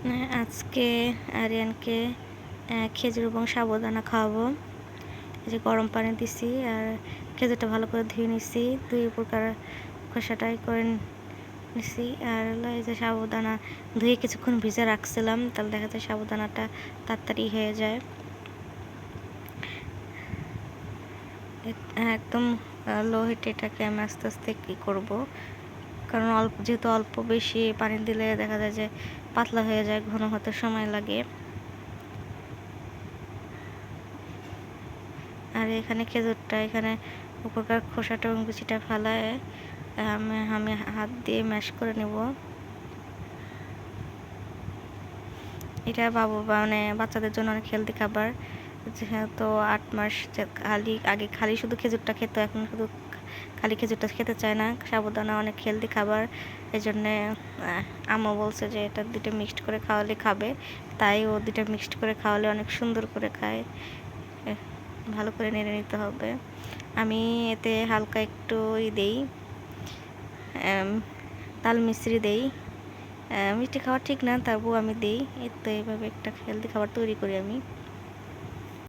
আজকে আরিয়ানকে খেজুর এবং সাবুদানা খাওয়াবো। এই যে গরম পানি দিছি আর খেজুরটা ভালো করে ধুয়ে নিছি, দুই প্রকার খোসাটাই করে নিছি। আর এই যে সাবুদানা ধুয়ে কিছুক্ষণ ভিজে রাখছিলাম, তাহলে দেখা যায় সাবুদানাটা তাড়াতাড়ি হয়ে যায়। একদম লো হিটে এটাকে আমি আস্তে আস্তে কী করবো, কারণ যেহেতু অল্প বেশি পানি দিলে দেখা যায় যে পাতলা হয়ে যায়, ঘন হতে সময় লাগে। আর এখানে খেজুরটা এখানে উপরকার খোসাটা এবং বিচিটা ফেলায় আমি হাত দিয়ে ম্যাশ করে নেব। এটা মানে বাচ্চাদের জন্য অনেক হেলদি খাবার। যেহেতু 8 মাস আগে খালি শুধু খেজুরটা খেত, এখন শুধু খালি খেজুরটা খেতে চায় না। সাবুদানা অনেক হেলদি খাবার, এই জন্যে আম্মু বলছে যে এটা দুটো মিক্সড করে খাওয়ালে খাবে, তাই ও দুটো মিক্সড করে খাওয়ালে অনেক সুন্দর করে খায়। ভালো করে নেড়ে নিতে হবে। আমি এতে হালকা একটু দেই, তাল মিশ্রি দেই। মিষ্টি খাবার ঠিক না, তবুও আমি দিই। তো এইভাবে একটা হেলদি খাবার তৈরি করি আমি।